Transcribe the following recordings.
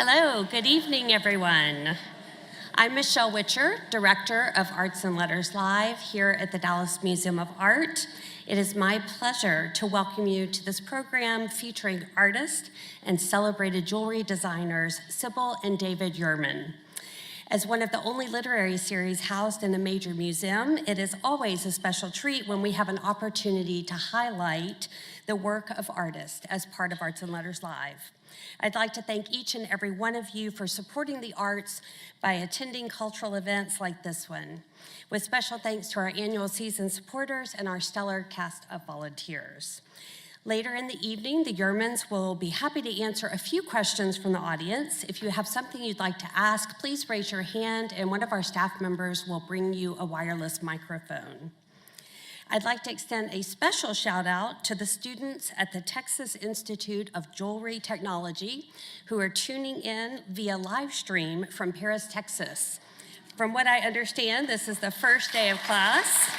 Hello, good evening, everyone. I'm Michelle Witcher, Director of Arts and Letters Live here at the Dallas Museum of Art. It is my pleasure to welcome you to this program featuring artist and celebrated jewelry designers Sybil and David Yurman. As one of the only literary series housed in a major museum, it is always a special treat when we have an opportunity to highlight the work of artists as part of Arts and Letters Live. I'd like to thank each and every one of you for supporting the arts by attending cultural events like this one, with special thanks to our annual season supporters and our stellar cast of volunteers. Later in the evening, the Yurmans will be happy to answer a few questions from the audience. If you have something you'd like to ask, please raise your hand and one of our staff members will bring you a wireless microphone. I'd like to extend a special shout out to the students at the Texas Institute of Jewelry Technology who are tuning in via live stream from Paris, Texas. From what I understand, this is the first day of class.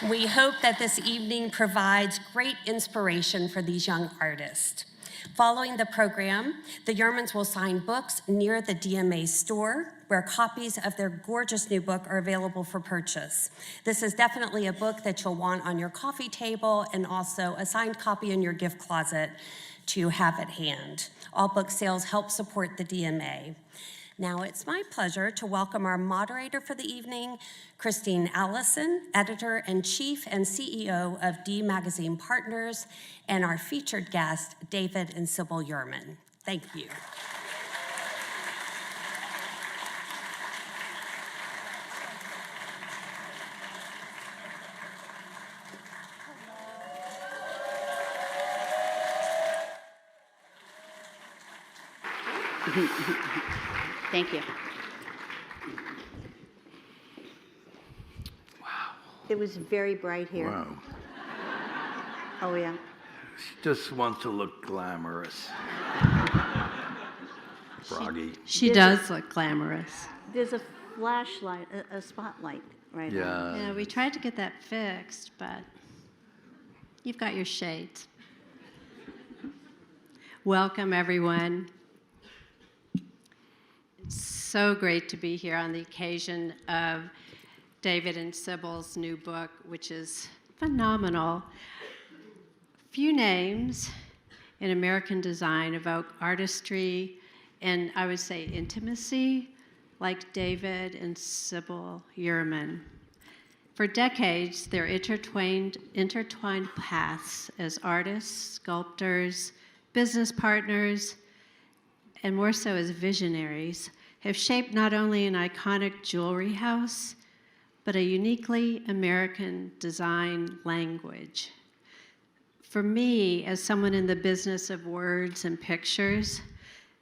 We hope that this evening provides great inspiration for these young artists. Following the program, the Yurmans will sign books near the DMA store, where copies of their gorgeous new book are available for purchase. This is definitely a book that you'll want on your coffee table and also a signed copy in your gift closet to have at hand. All book sales help support the DMA. Now it's my pleasure to welcome our moderator for the evening, Christine Allison, Editor-in-Chief and CEO of D Magazine Partners, and our featured guest, David and Sybil Yurman. Thank you. Thank you. Wow. It was very bright here. Wow. Oh, yeah. She just wants to look glamorous. Froggy. She does look glamorous. There's a flashlight, a spotlight right now. Yeah, we tried to get that fixed, but you've got your shades. Welcome, everyone. It's so great to be here on the occasion of David and Sybil's new book, which is phenomenal. Few names in American design evoke artistry and, I would say, intimacy, like David and Sybil Yurman. For decades, their intertwined paths as artists, sculptors, business partners, and more so as visionaries, have shaped not only an iconic jewelry house, but a uniquely American design language. For me, as someone in the business of words and pictures,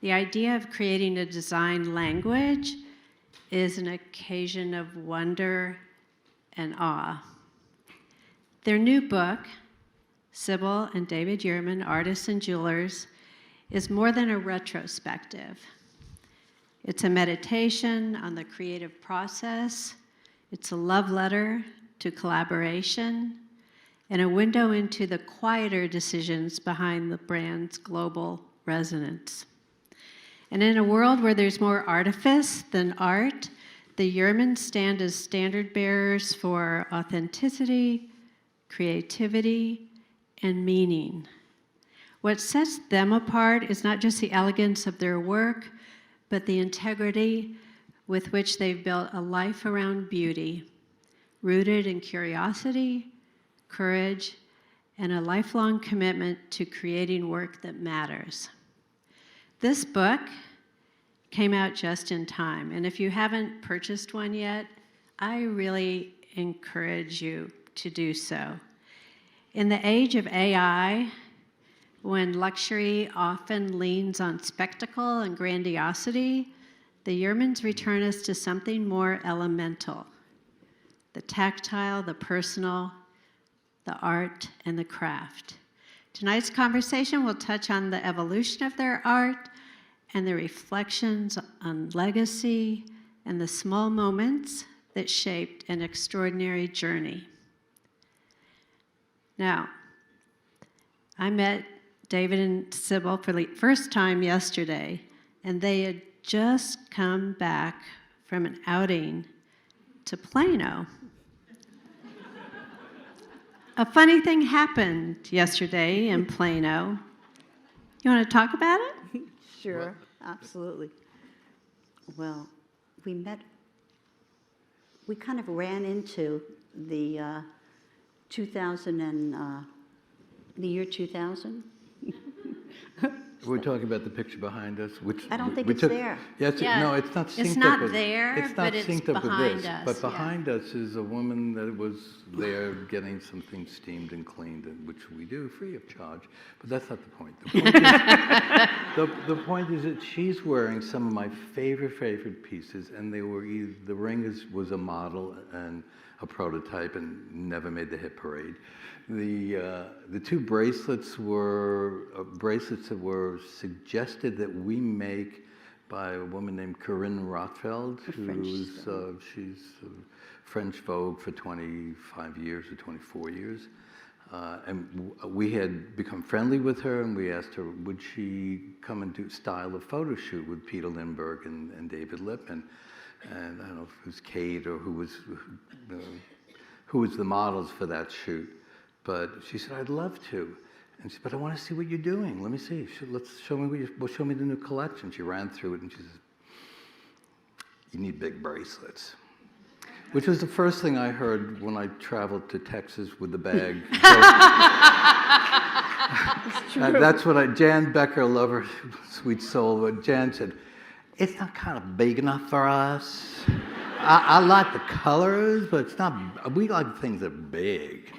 the idea of creating a design language is an occasion of wonder and awe. Their new book, Sybil and David Yurman, Artists and Jewelers, is more than a retrospective. It's a meditation on the creative process. It's a love letter to collaboration and a window into the quieter decisions behind the brand's global resonance. And in a world where there's more artifice than art, the Yurmans stand as standard bearers for authenticity, creativity, and meaning. What sets them apart is not just the elegance of their work, but the integrity with which they've built a life around beauty, rooted in curiosity, courage, and a lifelong commitment to creating work that matters. This book came out just in time, and if you haven't purchased one yet, I really encourage you to do so. In the age of AI, when luxury often leans on spectacle and grandiosity, the Yurmans return us to something more elemental: the tactile, the personal, the art, and the craft. Tonight's conversation will touch on the evolution of their art and the reflections on legacy and the small moments that shaped an extraordinary journey. Now, I met David and Sybil for the first time yesterday, and they had just come back from an outing to Plano. A funny thing happened yesterday in Plano. You want to talk about it? Sure, absolutely. Well, we kind of ran into the the year 2000. We're talking about the picture behind us, which I don't think we it's took. there. Yes, Yeah, no, it's not synced it's up. not with, there, it's not but it's synced up with behind this. us, But yeah. behind us is a woman that was there getting something steamed and cleaned, which we do free of charge. But that's not the point. The point is that she's wearing some of my favorite pieces, and they were the ring was a model and a prototype, and never made the hit parade. The two bracelets were bracelets that were suggested that we make by a woman named Corinne Rothfeld, she's French Vogue for 25 years or 24 years. And we had become friendly with her, and we asked her, would she come and style a photo shoot with Peter Lindbergh and David Lippman. And I don't know if it was Kate or who was the models for that shoot. But she said, I'd love to. And she said, but I want to see what you're doing. Let me see. Show me the new collection. She ran through it, and she said, you need big bracelets. Which was the first thing I heard when I traveled to Texas with the bag. That's what Jan Becker, love her, sweet soul, but Jan said, it's not kind of big enough for us. I like the colors, but it's not, we like things that are big.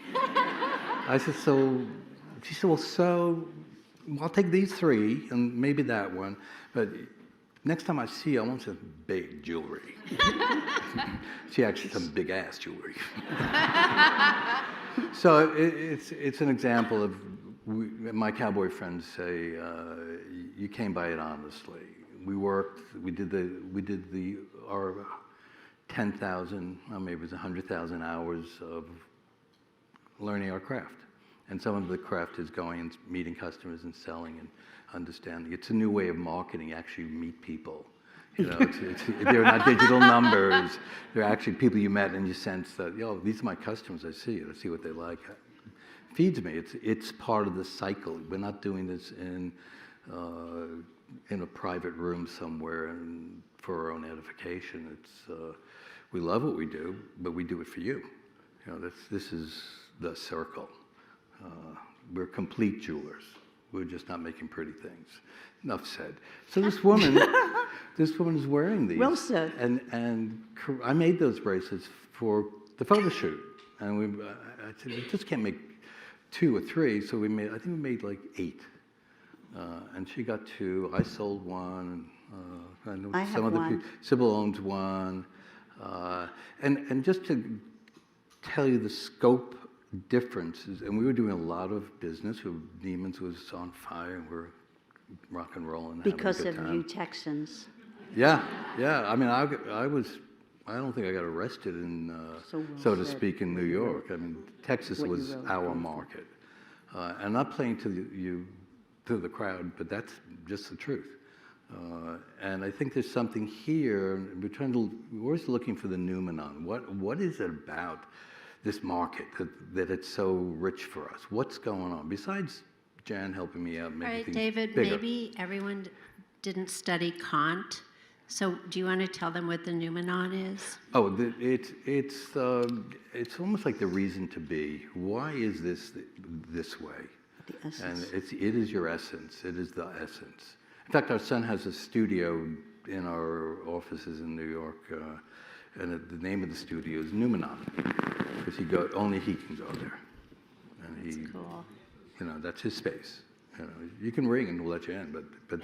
I said, she said, well, I'll take these three and maybe that one, but next time I see you, I want some big jewelry. She actually some big ass jewelry. So it's an example of, my cowboy friends say, you came by it honestly. We worked, we did our 10,000, or maybe it was 100,000 hours of learning our craft. And some of the craft is going and meeting customers and selling and understanding. It's a new way of marketing, actually meet people. You know, they're not digital numbers. They're actually people you met and you sense that, these are my customers, I see what they like. It feeds me, it's part of the cycle. We're not doing this in a private room somewhere and for our own edification. We love what we do, but we do it for you. This is the circle. We're complete jewelers. We're just not making pretty things. Enough said. So this woman is wearing these. Well said. And I made those bracelets for the photo shoot. And I said, we just can't make 2 or 3, so I think we made like 8. And she got 2. I sold 1. I know I some have other one. people. Sybil owns 1. And just to tell you the scope differences, and we were doing a lot of business. Demons was on fire, and we're rock and rolling. Because having a of good you time. Texans. Yeah. I mean, I don't think I got arrested in, so to speak, in New York. I mean, Texas What you was really our came market. And not playing to the crowd, but that's just the truth. And I think there's something here. We're always looking for the noumenon. What is it about this market that it's so rich for us? What's going on? Besides Jan helping me out, making things David, bigger. maybe everyone didn't study Kant. So do you want to tell them what the noumenon is? Oh, it's almost like the reason to be. Why is this way? The essence. And it is your essence. It is the essence. In fact, our son has a studio in our offices in New York, and the name of the studio is Noumenon, because only he can go there. And That's cool. That's his space. You can ring and we'll let you in, but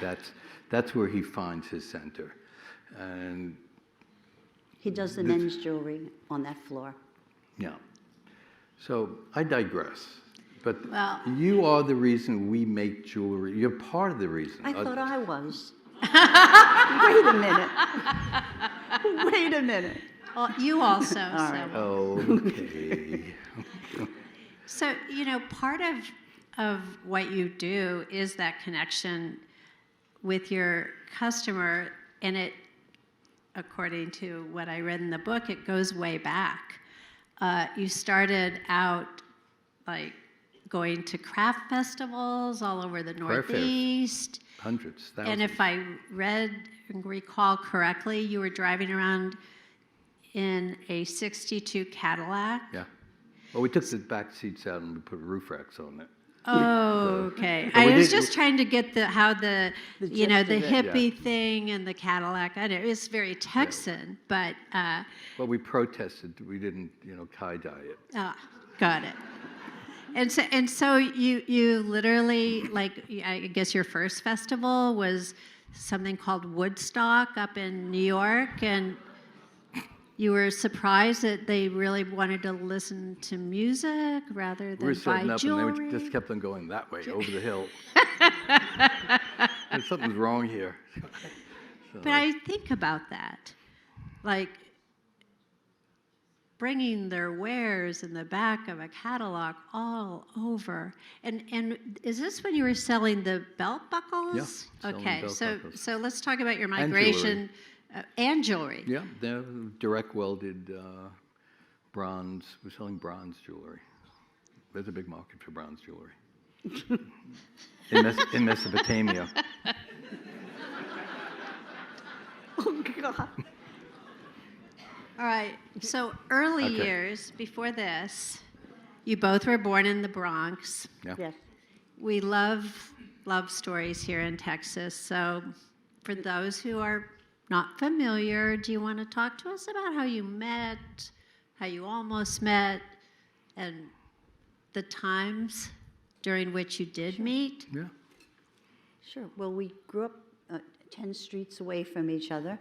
that's where he finds his center. And He does the men's jewelry on that floor. yeah. So I digress. But Well- you are the reason we make jewelry. You're part of the reason. I thought I was. Wait a minute. Wait a minute. Well, you also. All right. Okay. So, part of of what you do is that connection with your customer, and it, according to what I read in the book, it goes way back. You started out like going to craft festivals all over the Craft fairs. Northeast. Hundreds, thousands. And if I read and recall correctly, you were driving around in a 62 Cadillac. Yeah. Well, we took the back seats out and we put roof racks on it. Oh, okay. But we I was did- just trying to get how the you know, gist the of it. hippie thing and the Cadillac. I know it's very Texan, but Well, we protested. We didn't, tie-dye it. got it. And so you literally, like, I guess your first festival was something called Woodstock up in New York, and you were surprised that they really wanted to listen to music rather We than were buy setting up, jewelry. and they just kept on going that way, over the hill. And something's wrong here. But I think about that, like bringing their wares in the back of a catalog all over. And is this when you were selling the belt buckles? Yeah, selling Okay, belt so buckles. so let's talk about your And migration and jewelry. Yeah, they're direct welded bronze. We're selling bronze jewelry. There's a big market for bronze jewelry. in Mesopotamia. Oh, God. All right. So early Okay. years before this, you both were born in the Bronx. Yeah. Yes. We love stories here in Texas. So for those who are not familiar, do you want to talk to us about how you met, how you almost met, and the times during which you did meet? Yeah. Sure. Well, we grew up 10 streets away from each other,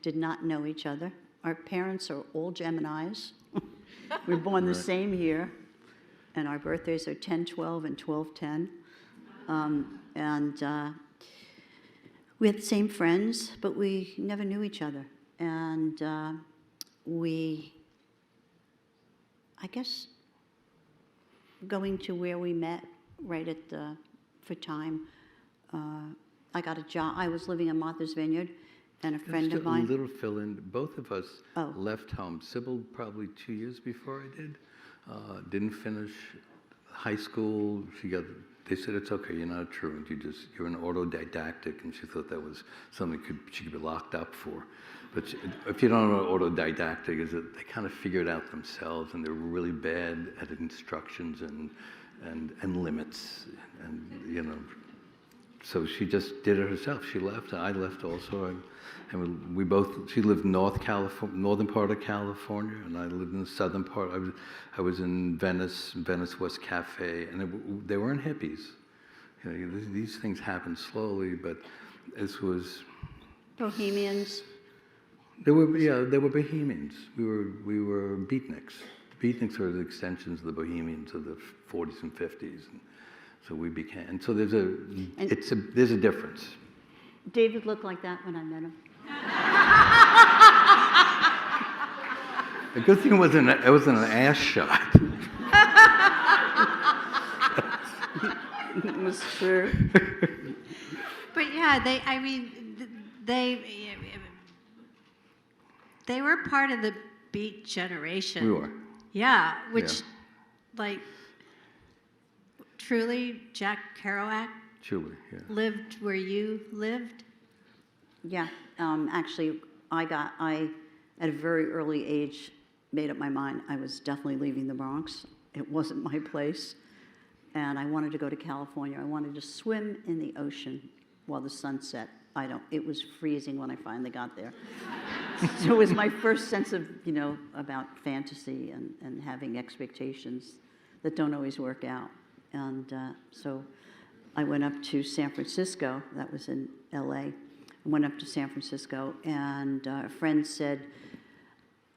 did not know each other. Our parents are all Geminis. We were born the Right. same year, and our birthdays are 10/12 and 12/10. We had the same friends, but we never knew each other. And I guess, going to where we met right at for time, I got a job. I was living in Martha's Vineyard, and a friend Just of mine. a little fill-in. Both of us Oh. left home. Sybil probably 2 years before I did. Didn't finish high school. They said, it's okay, you're not truant. You're an autodidactic, and she thought that was something she could be locked up for. But if you don't know what autodidactic is, they kind of figure it out themselves, and they're really bad at instructions and limits, and So she just did it herself. She left, and I left also. And she lived northern part of California, and I lived in the southern part. I was in Venice West Cafe, and they weren't hippies. These things happen slowly, but this was... Bohemians. They were Bohemians. We were beatniks. The beatniks are the extensions of the Bohemians of the 40s and 50s. And so we became, and so there's a difference. David looked like that when I met him. The good thing it wasn't an ass shot. It was true. But yeah, they were part of the Beat generation. We were. Yeah, which, Yeah. like, truly, Jack Kerouac Truly, yeah. lived where you lived? Yeah, actually, I at a very early age made up my mind I was definitely leaving the Bronx. It wasn't my place, and I wanted to go to California. I wanted to swim in the ocean while the sun set. It was freezing when I finally got there. So it was my first sense of, about fantasy and having expectations that don't always work out. And so I went up to San Francisco. That was in LA. I went up to San Francisco, and a friend said,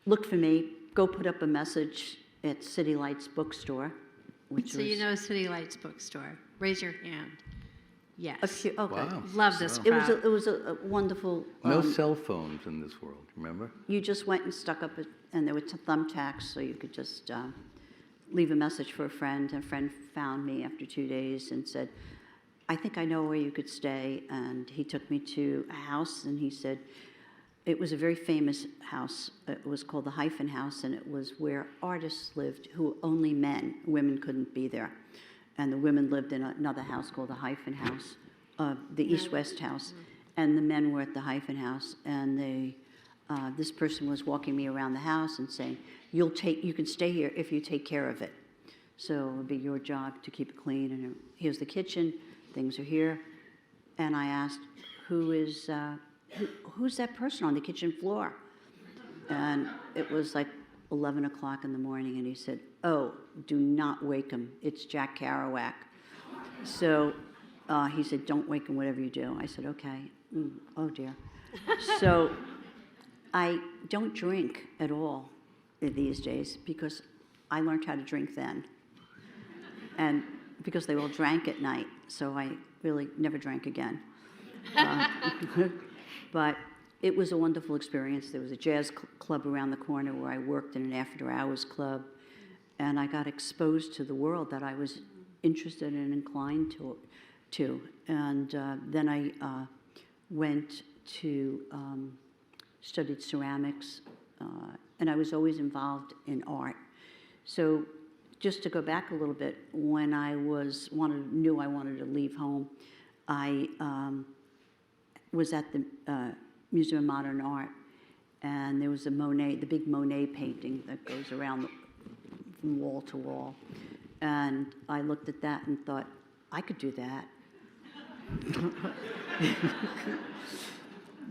look for me, go put up a message at City Lights bookstore, which So was... you know City Lights bookstore. Raise your hand. Yes. Okay. Wow. Love this It was crowd. it was a wonderful... No cell phones in this world, remember? You just went and stuck up, and there were thumbtacks, so you could just leave a message for a friend. A friend found me after 2 days and said, I think I know where you could stay. And he took me to a house, and he said, it was a very famous house. It was called the Hyphen House, and it was where artists lived who only men, women couldn't be there. And the women lived in another house called the Hyphen House, the East-West House. And the men were at the Hyphen House, and this person was walking me around the house and saying, you can stay here if you take care of it. So it would be your job to keep it clean, and here's the kitchen, things are here. And I asked, who's that person on the kitchen floor? And it was like 11 o'clock in the morning, and he said, oh, do not wake him. It's Jack Kerouac. So he said, don't wake him, whatever you do. I said, okay. Oh, dear. So I don't drink at all these days because I learned how to drink then. And because they all drank at night, so I really never drank again. But it was a wonderful experience. There was a jazz club around the corner where I worked in an after-hours club, and I got exposed to the world that I was interested and inclined to. And then I went to studied ceramics, and I was always involved in art. So just to go back a little bit, when I knew I wanted to leave home, I was at the Museum of Modern Art, and there was the big Monet painting that goes around from wall to wall. And I looked at that and thought, I could do that.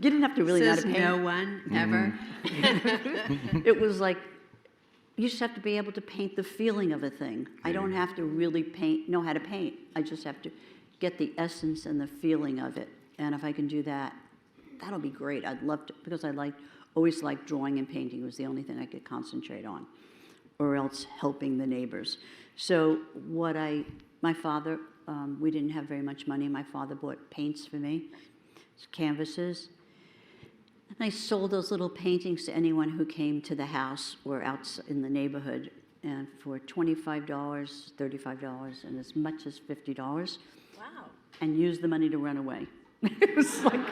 You didn't have to really know how to Says paint. no one, ever. It was like, you just have to be able to paint the feeling of a thing. I don't have to really know how to paint. I just have to get the essence and the feeling of it. And if I can do that, that'll be great. I'd love to, because I always liked drawing and painting. It was the only thing I could concentrate on, or else helping the neighbors. So my father, we didn't have very much money. My father bought paints for me, canvases. And I sold those little paintings to anyone who came to the house or out in the neighborhood, and for $25, $35, and as much as $50. Wow. And used the money to run away. It was like,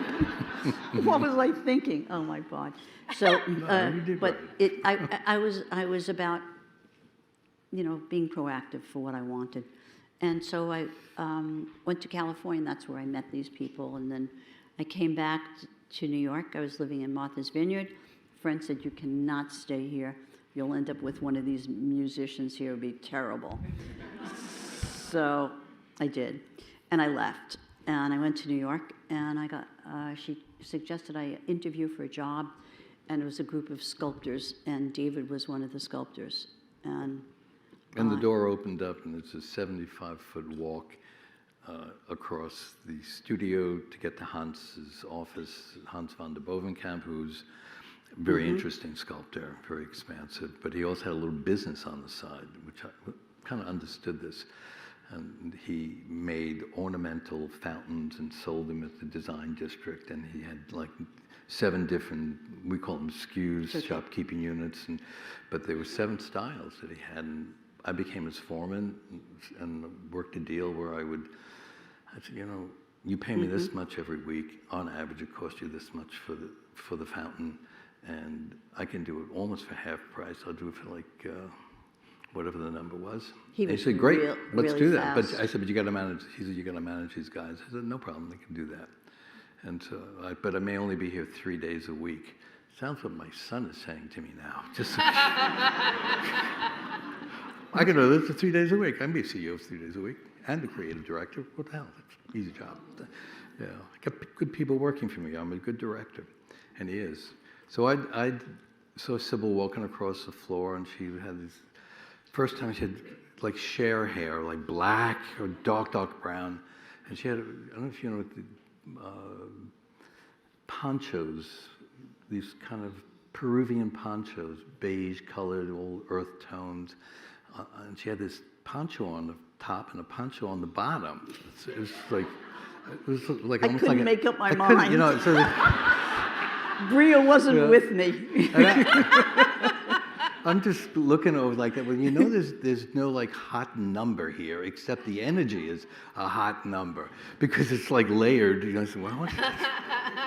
what was I thinking? Oh my God! So, but I was about, being proactive for what I wanted, and so I went to California. And that's where I met these people, and then I came back to New York. I was living in Martha's Vineyard. A friend said, you cannot stay here. You'll end up with one of these musicians here. It'll be terrible. So I did. And I left. And I went to New York, and she suggested I interview for a job, and it was a group of sculptors, and David was one of the sculptors. And the door opened up, and it's a 75-foot walk across the studio to get to Hans's office, Hans van der Bovenkamp, who's a very interesting sculptor, very expansive, but he also had a little business on the side, which I kind of understood this. And he made ornamental fountains and sold them at the design district, and he had like 7 different, we call them SKUs, shopkeeping units, but there were 7 styles that he had, and I became his foreman and worked a deal where I said, you pay me this much every week. On average, it costs you this much for the fountain, and I can do it almost for half price. I'll do it for like whatever the number was. He said, great, let's do that. Fast. But I said, but you got to manage. He said, you got to manage these guys. I said, no problem, they can do that. And so, but I may only be here 3 days a week. Sounds what my son is saying to me now. Just. I can do this for 3 days a week. I can be CEO 3 days a week and the creative director. What the hell? It's an easy job. I got good people working for me. I'm a good director, and he is. So I saw Sybil walking across the floor, and she had this. First time she had like share hair, like black or dark brown, and she had, I don't know if you know what the ponchos, these kind of Peruvian ponchos, beige colored, all earth tones, and she had this poncho on the top and a poncho on the bottom. It was like I almost couldn't like make up my mind. So Bria wasn't with me. I'm just looking over like that. Well, you know, there's no like hot number here, except the energy is a hot number because it's like layered. You know, so, well, what is this?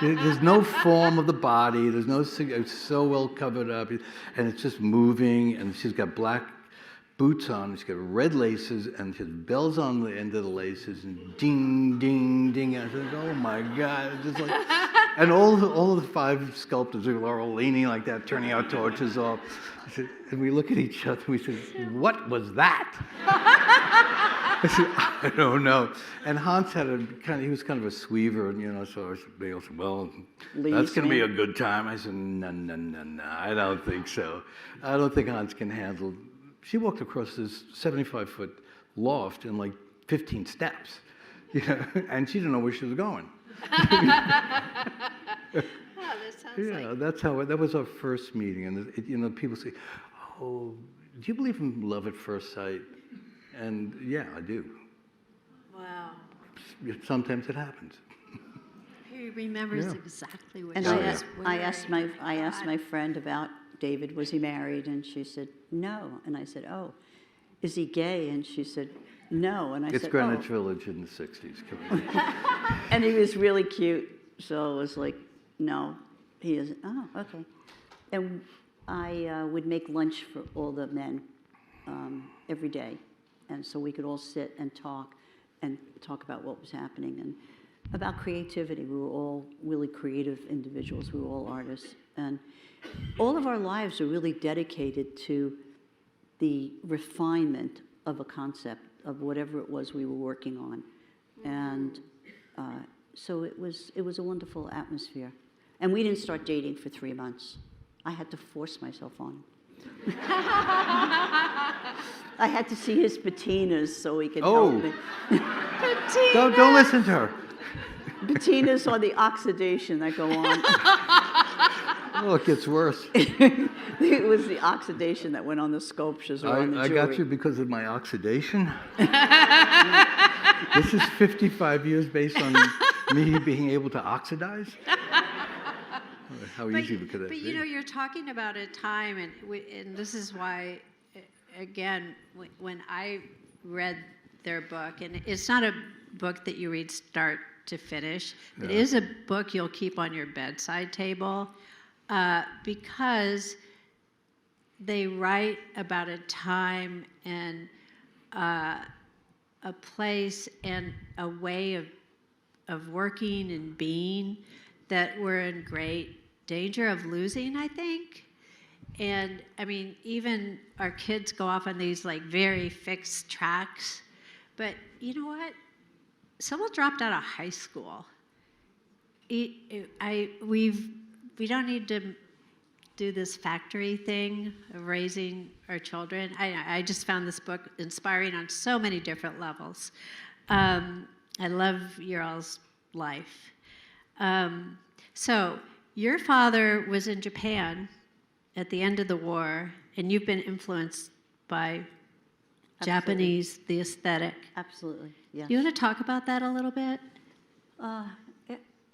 There's no form of the body. There's no. It's so well covered up, and it's just moving. And she's got black boots on. She's got red laces, and she has bells on the end of the laces, and ding, ding, ding. And I said, "Oh my God!" It's just like, and all of the 5 sculptors are all leaning like that, turning our torches off. I said, and we look at each other. We said, "What was that?" I said, "I don't know." And Hans had he was kind of a sweaver, and you know, so they all said, "Well, that's going to be a good time." I said, "No, no, no, no, I don't think so. I don't think Hans can handle." She walked across this 75-foot loft in like 15 steps, you know, and she didn't know where she was going. Oh, that sounds Yeah, that's how. That was our first meeting, and you know, people say, "Oh, do you believe in love at first sight?" And yeah, I do. wow. Sometimes it happens. He remembers Yeah. exactly what And she I, was I asked wearing. my I asked my friend about David, was he married? And she said, no. And I said, oh, is he gay? And she said, no. And I It's said, Greenwich oh. Village in the '60s. Come on. And he was really cute. So it was like, no, he isn't. Oh, okay. And I would make lunch for all the men every day. And so we could all sit and talk about what was happening and about creativity. We were all really creative individuals. We were all artists. And all of our lives are really dedicated to the refinement of a concept, of whatever it was we were working on. And so it was a wonderful atmosphere. And we didn't start dating for 3 months. I had to force myself on him. I had to see his patinas so he could help me. Don't listen to her. Patinas are the oxidation that go on. Oh, it gets worse. It was the oxidation that went on the sculptures or on the I jewelry. got you because of my oxidation. This is 55 years based on me being able to oxidize. How easy could that But be? you know, you're talking about a time, and this is why, again, when I read their book, and it's not a book that you read start to finish. It is a book you'll keep on your bedside table because they write about a time and a place and a way of working and being that we're in great danger of losing, I think. And I mean, even our kids go off on these like very fixed tracks. But you know what? Sybil dropped out of high school. We don't need to do this factory thing of raising our children. I just found this book inspiring on so many different levels. I love your all's life. So your father was in Japan at the end of the war, and you've been influenced by Japanese, the aesthetic. Absolutely, yes. You want to talk about that a little bit?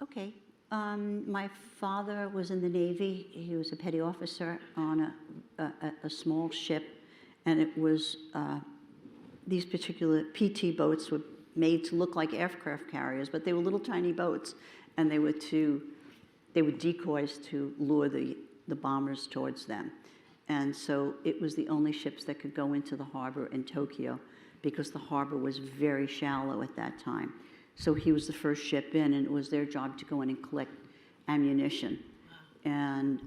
Okay. My father was in the Navy. He was a petty officer on a small ship, and it was these particular PT boats were made to look like aircraft carriers, but they were little tiny boats, and they were decoys to lure the bombers towards them. And so it was the only ships that could go into the harbor in Tokyo because the harbor was very shallow at that time. So he was the first ship in, and it was their job to go in and collect ammunition. And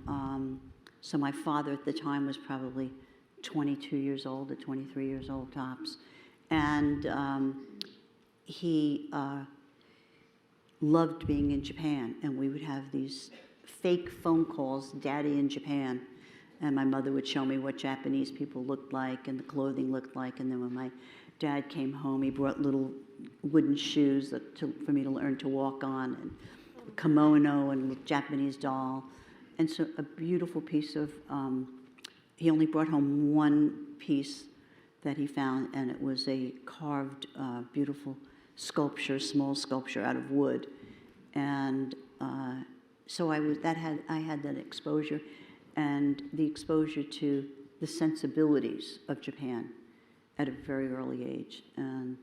so my father at the time was probably 22 years old or 23 years old tops. And he loved being in Japan, and we would have these fake phone calls, Daddy in Japan. And my mother would show me what Japanese people looked like and the clothing looked like. And then when my dad came home, he brought little wooden shoes for me to learn to walk on, and a kimono and a Japanese doll. And so a beautiful piece of, he only brought home one piece that he found, and it was a carved, beautiful sculpture, small sculpture out of wood. And so I had that exposure. And the exposure to the sensibilities of Japan at a very early age, and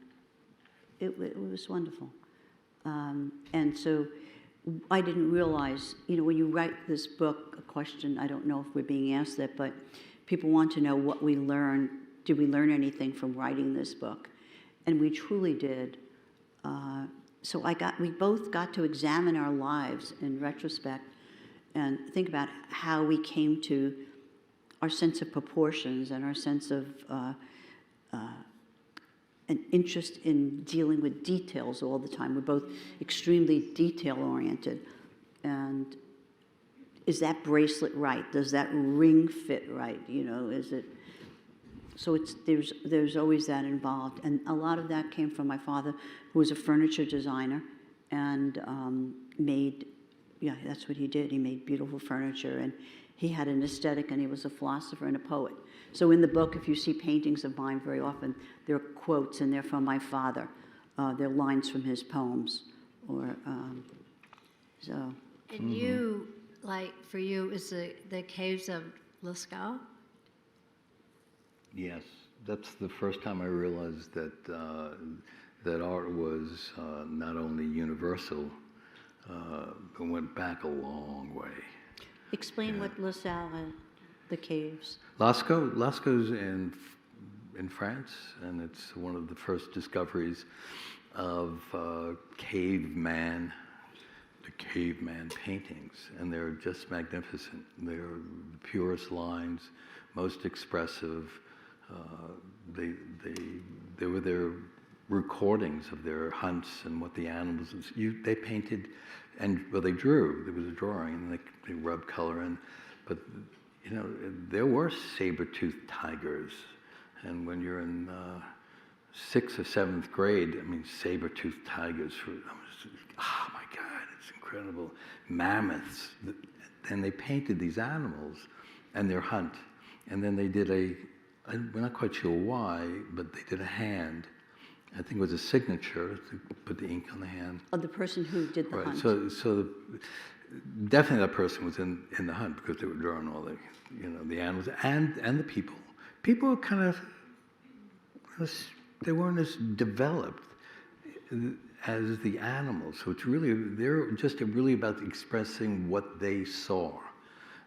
it was wonderful. And so I didn't realize, when you write this book, a question, I don't know if we're being asked that, but people want to know what we learned. Did we learn anything from writing this book? And we truly did. So we both got to examine our lives in retrospect and think about how we came to our sense of proportions and our sense of an interest in dealing with details all the time. We're both extremely detail-oriented. And is that bracelet right? Does that ring fit right? Is it? So there's always that involved. And a lot of that came from my father, who was a furniture designer and that's what he did. He made beautiful furniture, and he had an aesthetic, and he was a philosopher and a poet. So in the book, if you see paintings of mine, very often they're quotes, and they're from my father. They're lines from his poems, or so. And you, for you, is the caves of Lascaux? Yes, that's the first time I realized that that art was not only universal, but went back a long way. Explain what LaSalle, the caves. Lascaux's in France, and it's one of the first discoveries of the caveman paintings, and they're just magnificent. They're the purest lines, most expressive. They were their recordings of their hunts and what the animals. They painted, they drew. There was a drawing, and they rubbed color in. But there were saber-toothed tigers, and when you're in 6th or 7th grade, saber-toothed tigers. Oh my God, it's incredible. Mammoths, and they painted these animals and their hunt, and then they did we're not quite sure why, but they did a hand. I think it was a signature to put the ink on the hand. Of the person who did the hunt. So definitely that person was in the hunt, because they were drawing all the the animals and the people. People were kind of, they weren't as developed as the animals. So they're just really about expressing what they saw.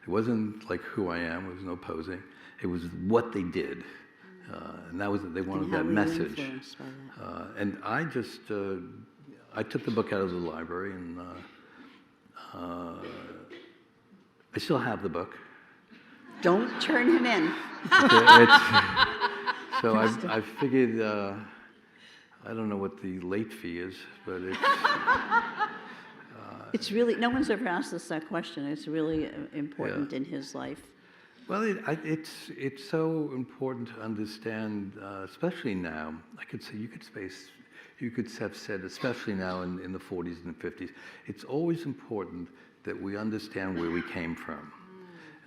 It wasn't like who I am. There was no posing. It was what they did, and that was they wanted that message. And I just I took the book out of the library, and I still have the book. Don't turn him in. So I figured I don't know what the late fee is, but it's. It's really, no one's ever asked us that question. It's really important in his life. Well, it's so important to understand, especially now. I could say you could have said, especially now in the 40s and 50s. It's always important that we understand where we came from,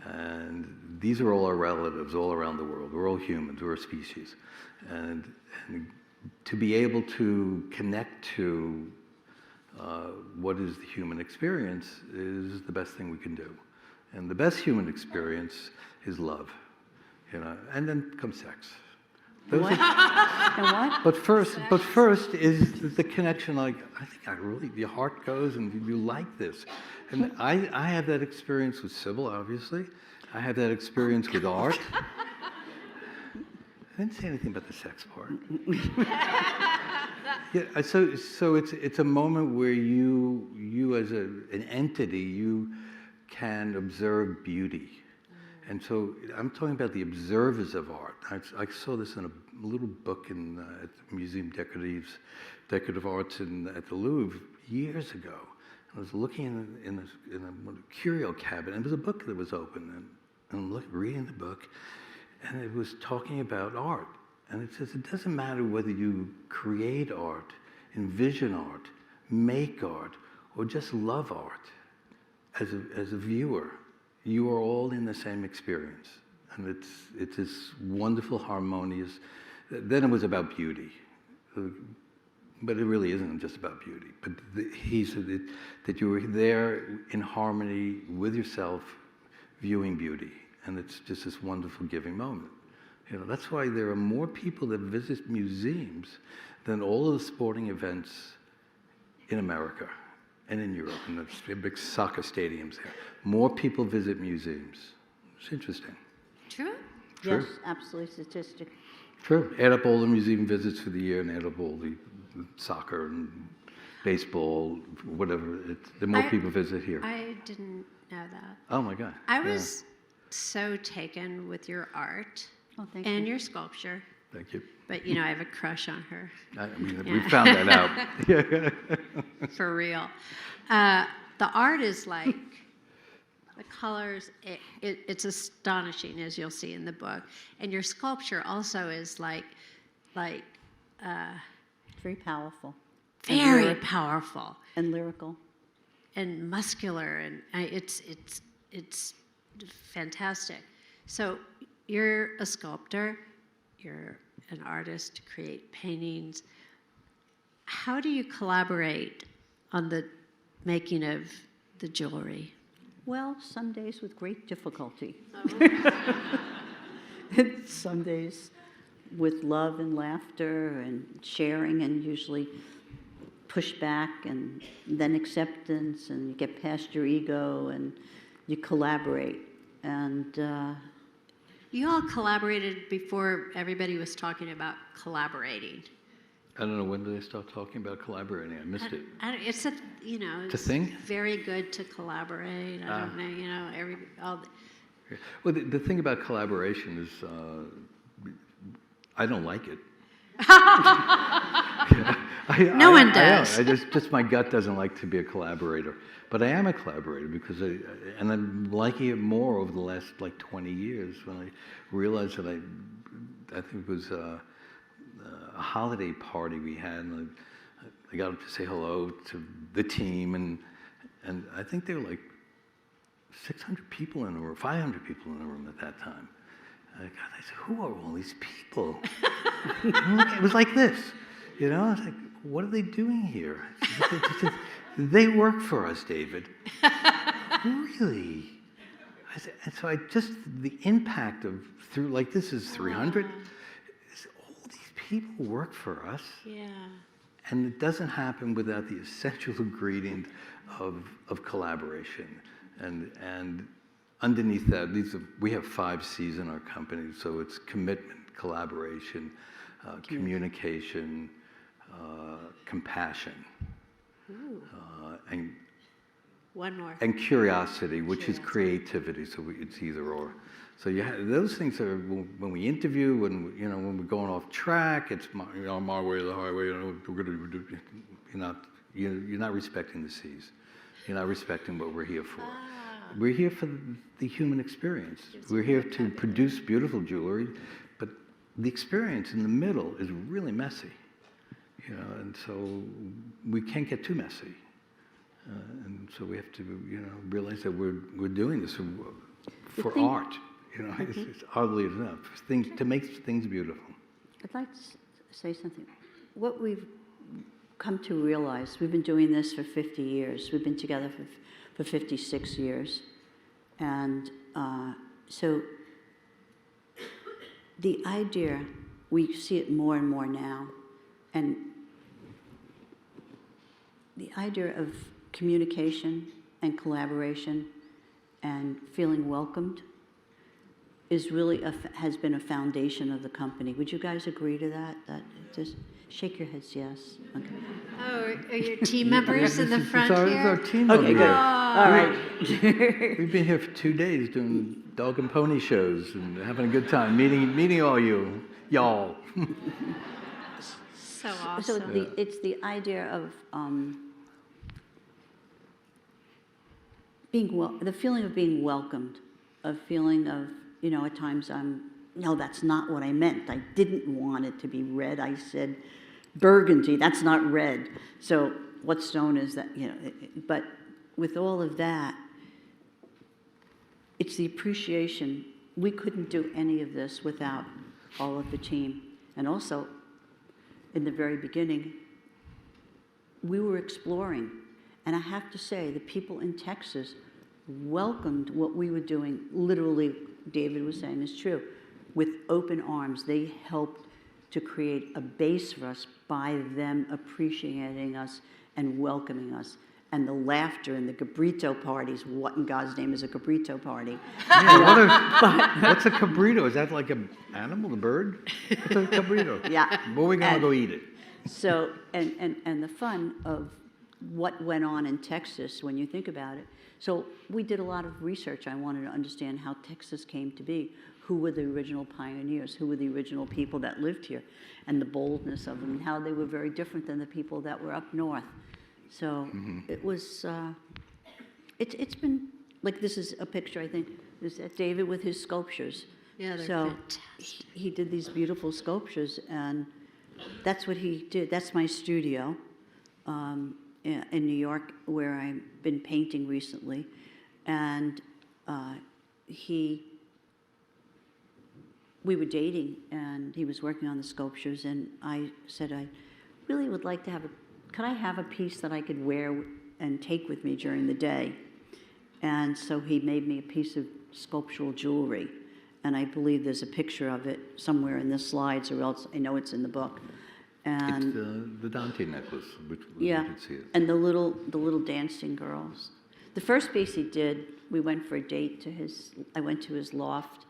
and these are all our relatives all around the world. We're all humans. We're a species, and to be able to connect to what is the human experience is the best thing we can do. And the best human experience is love, and then comes sex. And what? But first is the connection. I think your heart goes, and you like this. And I had that experience with Sybil, obviously. I had that experience with art. I didn't say anything about the sex part. Yeah, so it's a moment where you as an entity, you can observe beauty. And so I'm talking about the observers of art. I saw this in a little book at the Museum Decorative Arts at the Louvre years ago. I was looking in a curio cabinet, and there was a book that was open, and I'm reading the book, and it was talking about art. And it says it doesn't matter whether you create art, envision art, make art, or just love art. As a viewer, you are all in the same experience, and it's this wonderful, harmonious. Then it was about beauty, but it really isn't just about beauty. But he said that you were there in harmony with yourself, viewing beauty, and it's just this wonderful giving moment. You know, that's why there are more people that visit museums than all of the sporting events in America and in Europe, and the big soccer stadiums there. More people visit museums. It's interesting. True? True. Yes, absolutely statistic. True. Add up all the museum visits for the year and add up all the soccer and baseball, whatever. The more people visit here. I didn't know that. Oh my God. I was so taken with your art Oh, thank and you. your sculpture. Thank you. But, you know, I have a crush on her, I mean, we found that out. for real. The art is like, the colors, it's astonishing, as you'll see in the book. And your sculpture also is like Very powerful. very powerful And lyrical. and muscular, and it's fantastic. So you're a sculptor, you're an artist to create paintings. How do you collaborate on the making of the jewelry? Well, some days with great difficulty. Oh. Some days with love and laughter and sharing, and usually pushback and then acceptance, and you get past your ego and you collaborate. And You all collaborated before everybody was talking about collaborating. I don't know, when did they start talking about collaborating? I missed it. It's a, you know, It's a it's thing? very good to collaborate. I don't know, you know, Well, the thing about collaboration is I don't like it. No one does. I just my gut doesn't like to be a collaborator. But I am a collaborator because and I'm liking it more over the last like 20 years when I realized that I think it was a holiday party we had, and I got up to say hello to the team, and I think there were like 600 people in the room, 500 people in the room at that time. I said, who are all these people? It was like this, you know? I was like, what are they doing here? They work for us, David. Really? I said, and so the impact of, through, like this is 300, all these people work for us. yeah. And it doesn't happen without the essential ingredient of collaboration. And underneath that, we have 5 C's in our company, so it's commitment, collaboration, communication, compassion, and One more. and curiosity, which is creativity. So it's either or. So those things are when we interview, when we're going off track. It's my way or the highway. You're not respecting the C's. You're not respecting what we're here for. We're here for the human experience. We're here to produce beautiful jewelry, but the experience in the middle is really messy. And so we can't get too messy. And so we have to, realize that we're doing this for art. It's oddly enough, to make things beautiful. I'd like to say something. What we've come to realize, we've been doing this for 50 years. We've been together for 56 years. And so the idea, we see it more and more now, and the idea of communication and collaboration and feeling welcomed is really has been a foundation of the company. Would you guys agree to that? Just shake your heads, yes. Okay. Oh, are your team members in the front It's here? our team Okay, over good. here. All right. We've been here for 2 days doing dog and pony shows and having a good time, meeting all y'all. So awesome. So it's the idea of the feeling of being welcomed, a feeling of, at times no, that's not what I meant. I didn't want it to be red. I said burgundy. That's not red. So what stone is that? But with all of that, it's the appreciation. We couldn't do any of this without all of the team. And also, in the very beginning, we were exploring. And I have to say, the people in Texas welcomed what we were doing literally David was saying is true. With open arms, they helped to create a base for us by them appreciating us and welcoming us. And the laughter and the cabrito parties. What in God's name is a cabrito party? Yeah, what's a cabrito? Is that like an animal, a bird? What's a cabrito? Yeah. Well, we're going to go eat it. So, and the fun of what went on in Texas when you think about it. So we did a lot of research. I wanted to understand how Texas came to be. Who were the original pioneers? Who were the original people that lived here? And the boldness of them, and how they were very different than the people that were up north. So it was, it's been, like this is a picture, I think, is that David with his sculptures. Yeah, they're so fantastic. he did these beautiful sculptures, and that's what he did. That's my studio in New York, where I've been painting recently. And we were dating, and he was working on the sculptures, and I said, I really would like to have could I have a piece that I could wear and take with me during the day? And so he made me a piece of sculptural jewelry, and I believe there's a picture of it somewhere in the slides, or else I know it's in the book. And It's the Dante necklace, which yeah, you can see it. and the little dancing girls. The first piece he did, we went for a date I went to his loft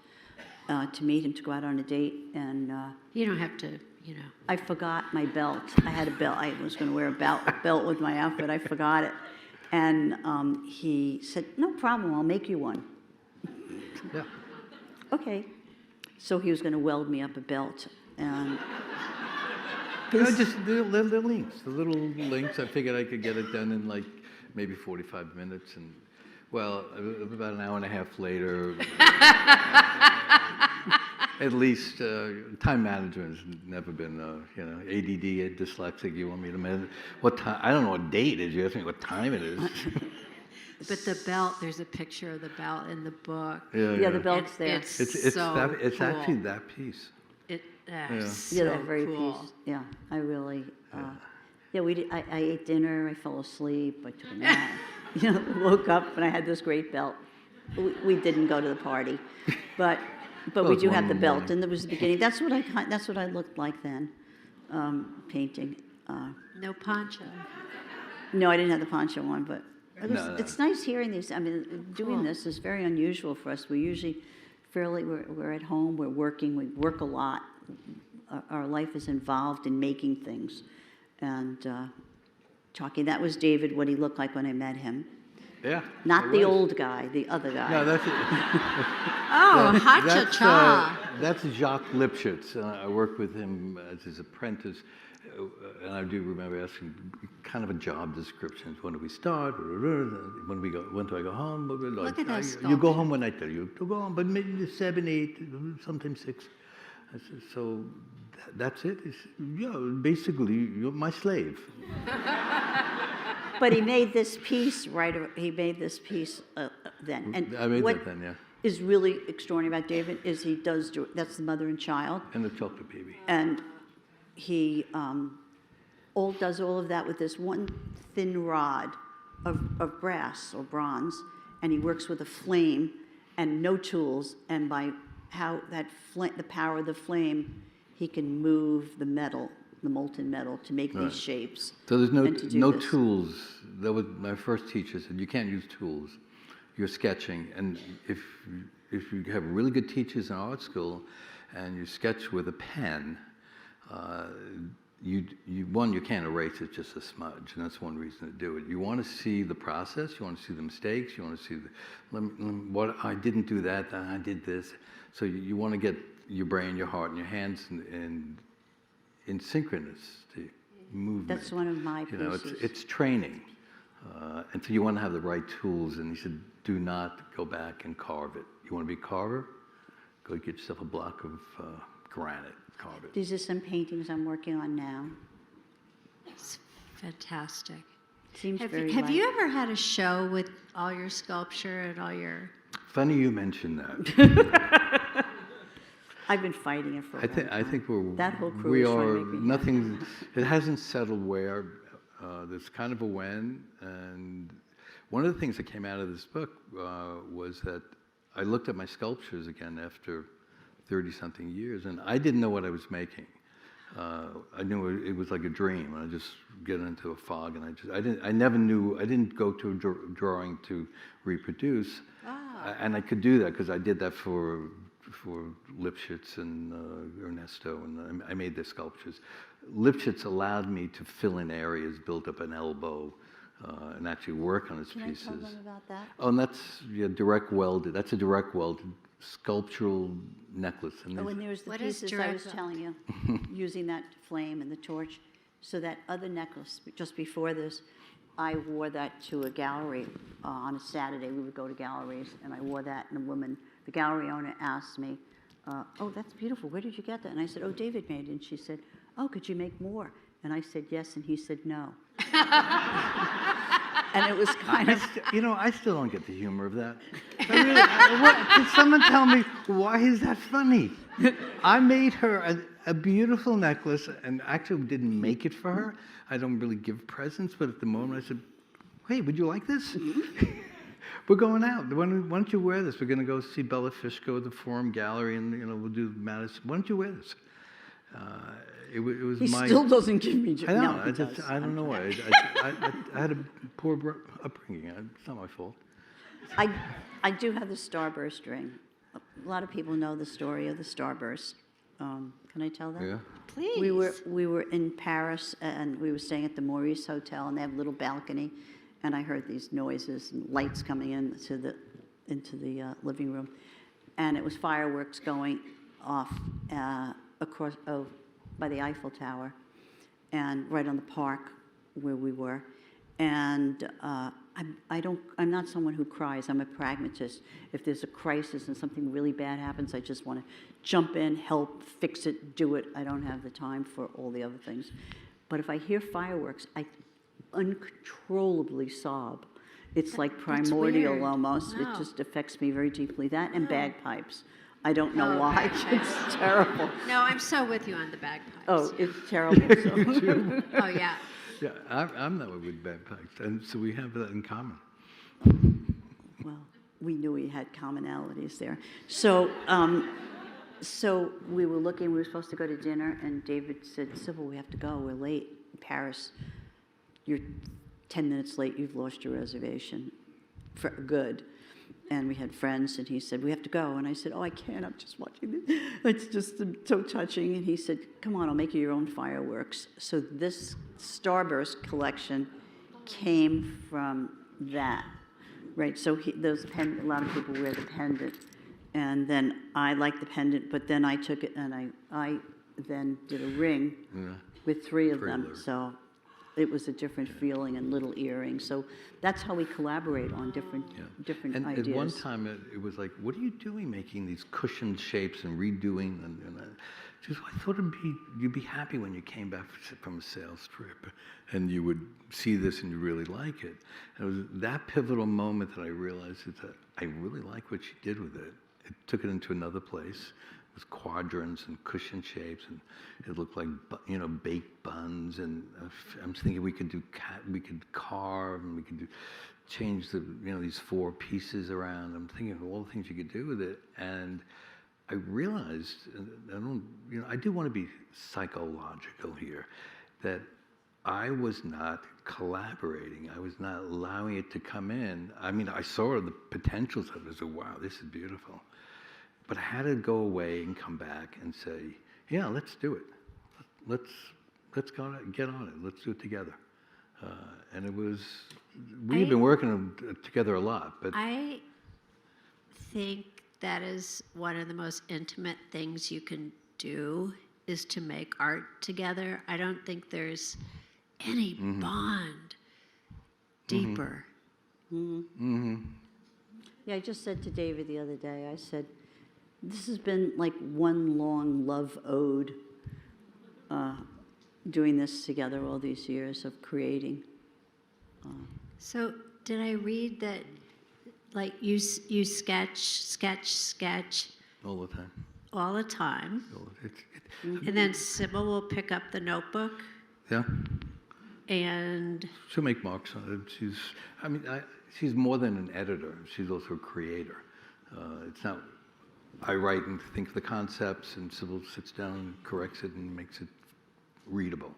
to meet him, to go out on a date, and You don't have to, I forgot my belt. I had a belt. I was going to wear a belt with my outfit. I forgot it. And he said, no problem, I'll make you one. Yeah. Okay. So he was going to weld me up a belt. And Just the links, the little links. I figured I could get it done in like maybe 45 minutes. And, well, about an hour and a half later, at least time management has never been, ADD, dyslexic. You want me to manage what time? I don't know what date it is. You ask me what time it is. but the belt, there's a picture of the belt in the book. yeah, the belt's there. It's so it's cool. actually that piece. So that very cool. piece. Yeah, I really. We did, I ate dinner. I fell asleep. I took a nap. Woke up and I had this great belt. We didn't go to the party, but we do have the belt, and there was the beginning. That's what I looked like then, painting. No poncho. No, I didn't have the poncho on, but No. it's nice hearing these. I mean, doing this is very unusual for us. We usually we're at home, we're working, we work a lot. Our life is involved in making things, and talking. That was David, what he looked like when I met him. Yeah. Not the old guy, the other guy. No, that's it. Oh, ha-cha-cha. That's Jacques Lipschitz. I worked with him as his apprentice, and I do remember asking kind of a job description. When do we start? When do I go home? Look at that You go home when I tell you to go home, but maybe 7, 8, sometimes 6. I said, so that's it? Basically, you're my slave. But he made this piece He made this piece then. And I made what that then, yeah. is really extraordinary about David is he does that's the mother and child, And the chocolate baby. and he does all of that with this one thin rod of brass or bronze, and he works with a flame and no tools, and by how the power of the flame, he can move the metal, the molten metal, to make these shapes. So there's no and to do no this. tools. That was my first teacher said, you can't use tools. You're sketching, and if you have really good teachers in art school, and you sketch with a pen, you can't erase it, just a smudge, and that's one reason to do it. You want to see the process, you want to see the mistakes, you want to see what I didn't do that, then I did this. So you want to get your brain, your heart, and your hands in synchronous movement. That's one of my pieces. It's training, and so you want to have the right tools. And he said, do not go back and carve it. You want to be a carver? Go get yourself a block of granite, carve it. These are some paintings I'm working on now. It's fantastic. Seems Have very you ever had a show with all your sculpture and all your... Funny you mentioned that. I've been fighting it for a while. I think That whole crew we is trying to are make me nothing. It hasn't settled where. There's kind of a when, and one of the things that came out of this book was that I looked at my sculptures again after 30-something years, and I didn't know what I was making. I knew it was like a dream. I just get into a fog, and I never knew. I didn't go to a drawing to reproduce, and I could do that because I did that for Lipschitz and Ernesto, and I made their sculptures. Lipschitz allowed me to fill in areas, build up an elbow, and actually work on his pieces. Can I tell them about that? Oh, and that's direct welded. That's a direct welded sculptural necklace. And Oh, and there's the What is pieces I was direct telling you, using that flame and the torch. So that other necklace, just before this, I wore that to a gallery on a Saturday. We would go to galleries, and I wore that, and the gallery owner asked me, oh, that's beautiful. Where did you get that? And I said, oh, David made it. And she said, oh, could you make more? And I said, yes, and he said, no. And it was kind of... I still don't get the humor of that. Can someone tell me, why is that funny? I made her a beautiful necklace, and actually didn't make it for her. I don't really give presents, but at the moment I said, hey, would you like this? We're going out. Why don't you wear this? We're going to go see Bella Fishko at the Forum Gallery, and we'll do Madison. Why don't you wear this? It was He my... still doesn't give me... I know. No, he does. I don't know why. I had a poor upbringing. It's not my fault. I do have the starburst ring. A lot of people know the story of the starburst. Can I tell that? Yeah. Please. We were in Paris, and we were staying at the Maurice Hotel, and they have a little balcony, and I heard these noises and lights coming into the living room, and it was fireworks going off across by the Eiffel Tower, and right on the park where we were, and I'm not someone who cries. I'm a pragmatist. If there's a crisis and something really bad happens, I just want to jump in, help, fix it, do it. I don't have the time for all the other things. But if I hear fireworks, I uncontrollably sob. It's like primordial weird. almost. Wow. It just affects me very deeply. That and bagpipes. I don't know Oh, why. bagpipes. It's terrible. No, I'm so with you on the bagpipes. Oh, it's terrible. So. Oh, yeah. Yeah, I'm that way with bagpipes, and so we have that in common. Well, we knew we had commonalities there. So, so we were looking. We were supposed to go to dinner, and David said, "Sybil, we have to go. We're late. Paris, you're 10 minutes late. You've lost your reservation for good." And we had friends, and he said, "We have to go." And I said, "Oh, I can't. I'm just watching this. It's just so touching." And he said, "Come on, I'll make you your own fireworks." So this Starburst collection came from that, right? So a lot of people wear the pendant, and then I like the pendant, but then I took it and I then did a ring with three of them. So it was a different feeling, and little earrings. So that's how we collaborate on different And ideas. at one time, it was like, what are you doing making these cushioned shapes and redoing? And I thought you'd be happy when you came back from a sales trip and you would see this and you really like it. And it was that pivotal moment that I realized that I really like what she did with it. It took it into another place. It was quadrants and cushion shapes, and it looked like baked buns. And I'm thinking we could carve, and we could change these four pieces around. I'm thinking of all the things you could do with it, and I realized I do want to be psychological here, that I was not collaborating. I was not allowing it to come in. I mean, I saw the potentials of it. I said, wow, this is beautiful. But I had to go away and come back and say, yeah, let's do it. Let's get on it. Let's do it together. And it was, we've been working together a lot. But I think that is one of the most intimate things you can do, is to make art together. I don't think there's any bond deeper. Yeah, I just said to David the other day, I said, this has been like one long love ode, doing this together all these years of creating. So did I read that, like, you sketch all the time. all the time, and then Sybil will pick up the notebook Yeah. and... She'll make marks on it. She's more than an editor. She's also a creator. It's not, I write and think of the concepts, and Sybil sits down and corrects it and makes it readable,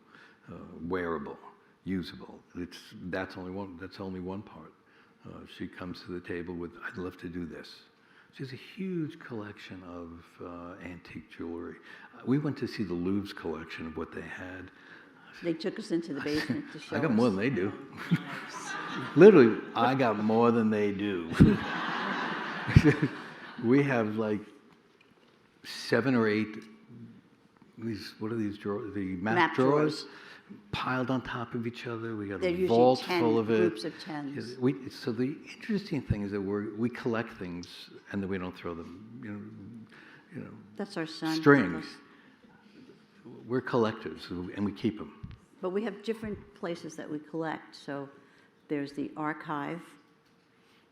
wearable, usable. That's only one part. She comes to the table with, I'd love to do this. She has a huge collection of antique jewelry. We went to see the Louvre's collection of what they had. They took us into the basement to show I got us. more than they do. Literally, I got more than they do. We have like 7 or 8 these, what are these drawers? The map drawers piled on top of each other. We got They're a usually vault 10 full of it. groups of 10s. So the interesting thing is that we collect things and then we don't throw them. You know, That's our son. strings. We're collectors and we keep them. But we have different places that we collect. So there's the archive,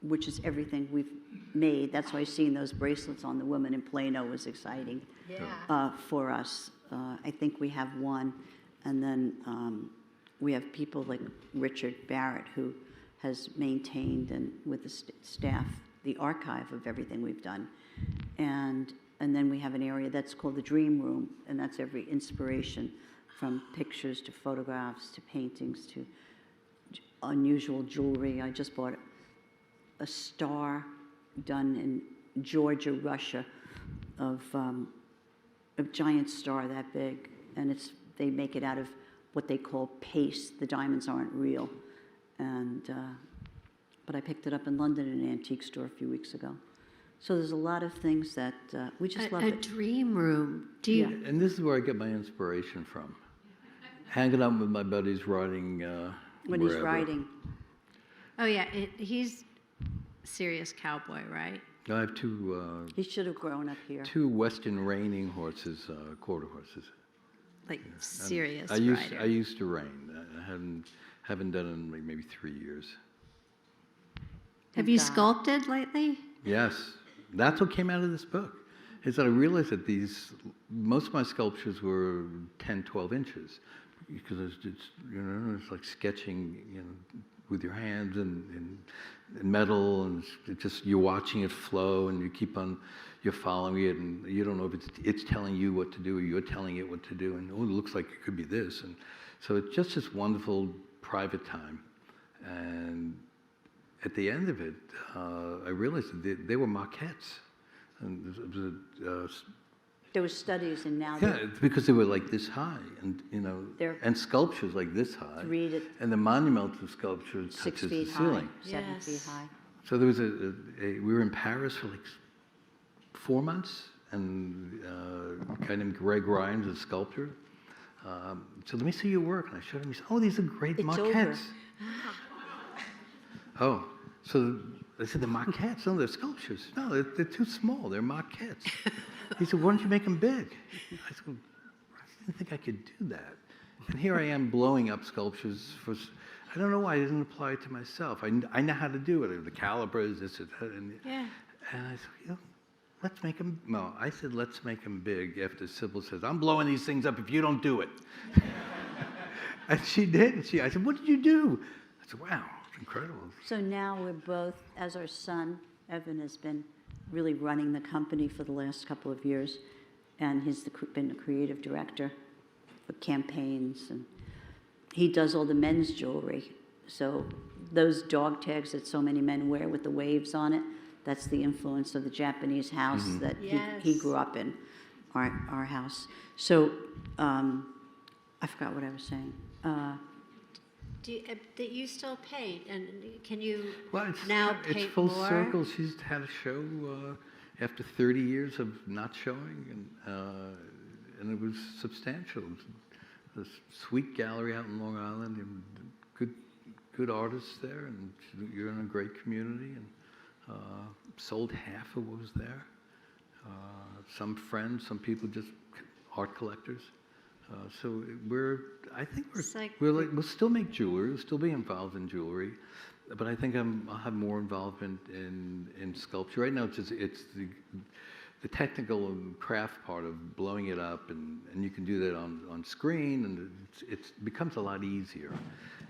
which is everything we've made. That's why seeing those bracelets on the woman in Plano was exciting for us. I think we have one. And then we have people like Richard Barrett, who has maintained and with the staff the archive of everything we've done. And then we have an area that's called the Dream Room, and that's every inspiration from pictures to photographs to paintings to unusual jewelry. I just bought a star done in Georgia, Russia, of a giant star that big, and they make it out of what they call paste. The diamonds aren't real, but I picked it up in London in an antique store a few weeks ago. So there's a lot of things that we just love. A it. dream room. Do you? And this is where I get my inspiration from. Hanging out with my buddies, writing When wherever. he's writing. Oh yeah, he's serious cowboy, right? I have two He should have grown up here. Western reining horses, quarter horses. Like serious I writer. used to rein. I haven't done it in like maybe 3 years. Have you God. sculpted lately? Yes, that's what came out of this book. Is that I realized that most of my sculptures were 10, 12 inches, because it's like sketching, with your hands and metal, and it's just you're watching it flow, and you're following it, and you don't know if it's telling you what to do or you're telling it what to do, and it looks like it could be this, and so it's just this wonderful private time, and at the end of it, I realized that they were maquettes. And There was studies, and now yeah, it's because they were like this high, and They're and sculptures like this high, 3 to and the monumental sculpture 6 touches feet the high, ceiling. 7 Yes. feet high. So there was we were in Paris for like 4 months, and a guy named Greg Rhymes, a sculptor. So let me see your work, and I showed him. He said, "Oh, these are great It's maquettes." Oh, so I said, "The maquettes? No, they're sculptures. No, they're too small. They're maquettes." He said, "Why don't you make them big?" I said, "I didn't think I could do that." And here I am blowing up sculptures I don't know why I didn't apply it to myself. I know how to do it. The calipers, this and that. And I said, let's make them, no, I said, let's make them big after Sybil says, "I'm blowing these things up if you don't do it." And she did. I said, "What did you do?" I said, "Wow, it's incredible." So now we're both, as our son, Evan, has been really running the company for the last couple of years, and he's been the creative director for campaigns, and he does all the men's jewelry. So those dog tags that so many men wear with the waves on it, that's the influence of the Japanese house that he grew up in, our house. So I forgot what I was saying. That you still paint, and can you Well, now it's paint full more? circle. She's had a show after 30 years of not showing, and it was substantial. It was a sweet gallery out in Long Island, and good artists there, and you're in a great community, and sold half of what was there. Some friends, some people, just art collectors. So I think we'll still make jewelry, we'll still be involved in jewelry, but I think I'll have more involvement in sculpture. Right now, it's the technical and craft part of blowing it up, and you can do that on screen, and it becomes a lot easier.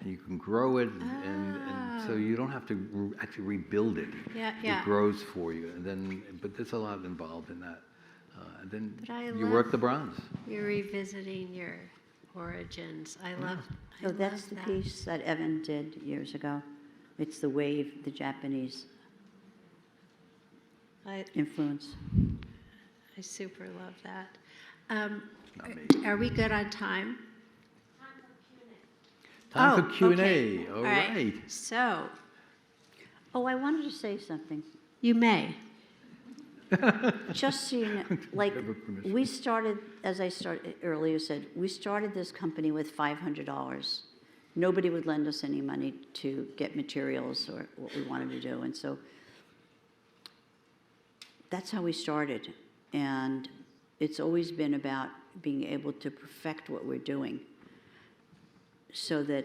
And you can grow it, and so you don't have to actually rebuild it. Yeah. It grows for you, and then, but there's a lot involved in that. And then But you work the bronze. You're revisiting your origins. I love So that's the that. piece that Evan did years ago. It's the wave, the Japanese I influence. super love that. Not me. Are we good on time? Time for Q&A. Okay. All right. So, Oh, I wanted to say something. you may. Just so you know, like, Have a permission. we started, as I started earlier said, we started this company with $500. Nobody would lend us any money to get materials or what we wanted to do. And so that's how we started. And it's always been about being able to perfect what we're doing so that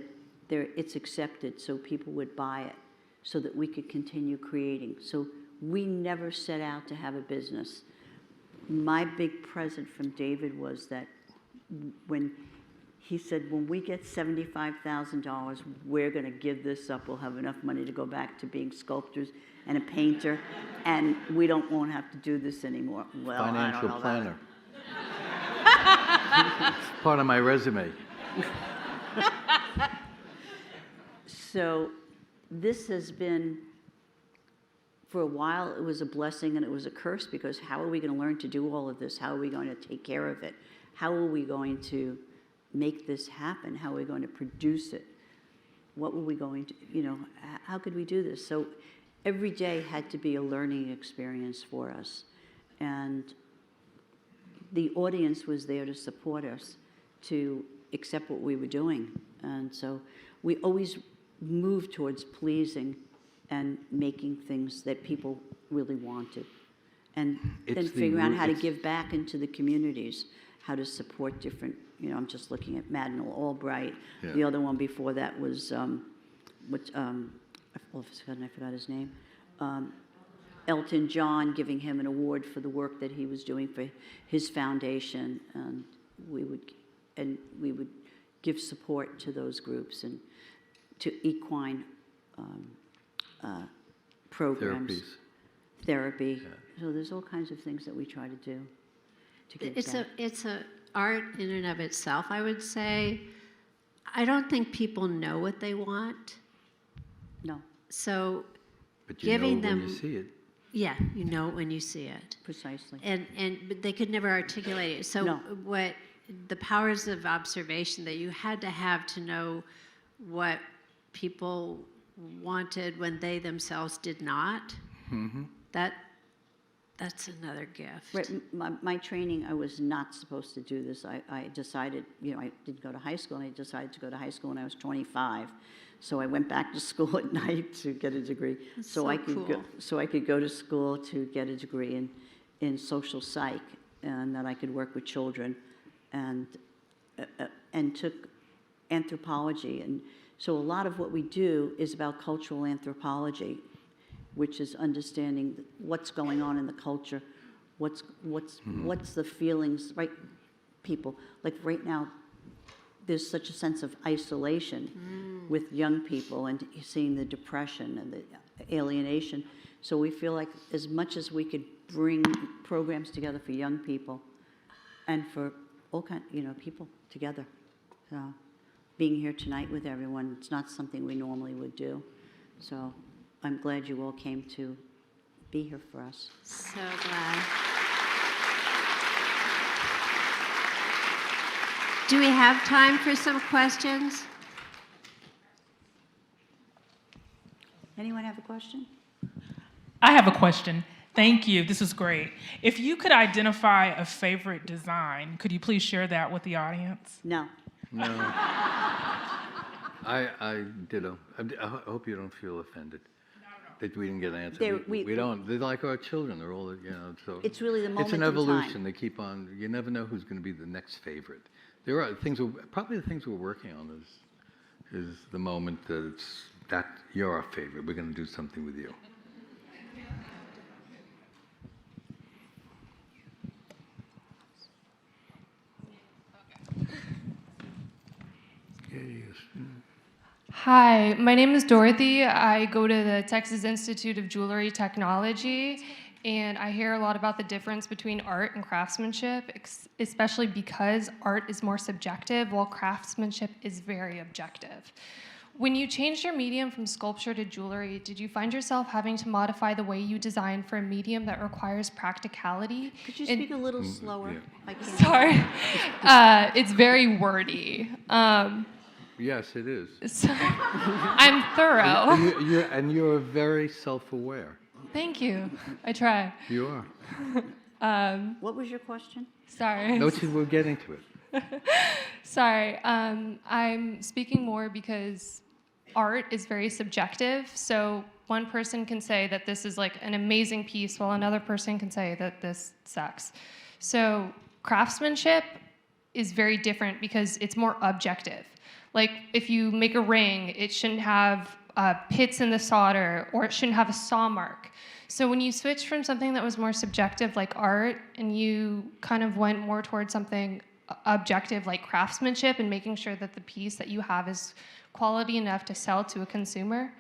it's accepted, so people would buy it, so that we could continue creating. So we never set out to have a business. My big present from David was that when he said, when we get $75,000, we're going to give this up. We'll have enough money to go back to being sculptors and a painter, and won't have to do this anymore. Well, Financial I don't know planner. It's part of my resume. So this has been, for a while, it was a blessing and it was a curse, because how are we going to learn to do all of this? How are we going to take care of it? How are we going to make this happen? How are we going to produce it? What were we going to, how could we do this? So every day had to be a learning experience for us. And the audience was there to support us, to accept what we were doing. And so we always moved towards pleasing and making things that people really wanted. And It's then the figuring out root- how to it's- give back into the communities, how to support different, I'm just looking at Madinal Albright. Yeah. The other one before that was, all of a sudden I forgot his name. Elton John, giving him an award for the work that he was doing for his foundation. And we would give support to those groups and to equine programs. Therapies. Therapy. So there's all kinds of things that we try to do to give back. It's a art in and of itself, I would say. I don't think people know what they want. No, So But you giving know when them, you see it. yeah, you know it when you see it. precisely. But they could never articulate it. So No. what the powers of observation that you had to have to know what people wanted when they themselves did not, that's another gift. Right, my training, I was not supposed to do this. I decided, I didn't go to high school, and I decided to go to high school when I was 25. So I went back to school at night to get a degree. That's so so I could cool. so I could go to school to get a degree in social psych, and that I could work with children, and took anthropology. And so a lot of what we do is about cultural anthropology, which is understanding what's going on in the culture, what's the feelings, right? People, like right now, there's such a sense of isolation with young people, and seeing the depression and the alienation. So we feel like as much as we could bring programs together for young people and for all kind, people together. So being here tonight with everyone, it's not something we normally would do. So I'm glad you all came to be here for us. So glad. Do we have time for some questions? Anyone have a question? I have a question. Thank you. This is great. If you could identify a favorite design, could you please share that with the audience? No. No. I ditto. I hope you don't feel offended that we didn't get an answer. We don't. They're like our children. They're all, so. It's really the moment It's an in evolution. time. They keep on. You never know who's going to be the next favorite. There are things. Probably the things we're working on is the moment that you're our favorite. We're going to do something with you. Hi, my name is Dorothy. I go to the Texas Institute of Jewelry Technology, and I hear a lot about the difference between art and craftsmanship, especially because art is more subjective while craftsmanship is very objective. When you changed your medium from sculpture to jewelry, did you find yourself having to modify the way you design for a medium that requires practicality? Could you speak a little slower? yeah. I can't. Sorry, it's very wordy. Yes, it is. So, I'm thorough. And you're very self-aware. Thank you. I try. You are. What was your question? Sorry. No, we're getting to it. Sorry. I'm speaking more because art is very subjective. So one person can say that this is like an amazing piece, while another person can say that this sucks. So craftsmanship is very different because it's more objective. Like if you make a ring, it shouldn't have pits in the solder, or it shouldn't have a saw mark. So when you switch from something that was more subjective like art, and you kind of went more towards something objective like craftsmanship and making sure that the piece that you have is quality enough to sell to a consumer,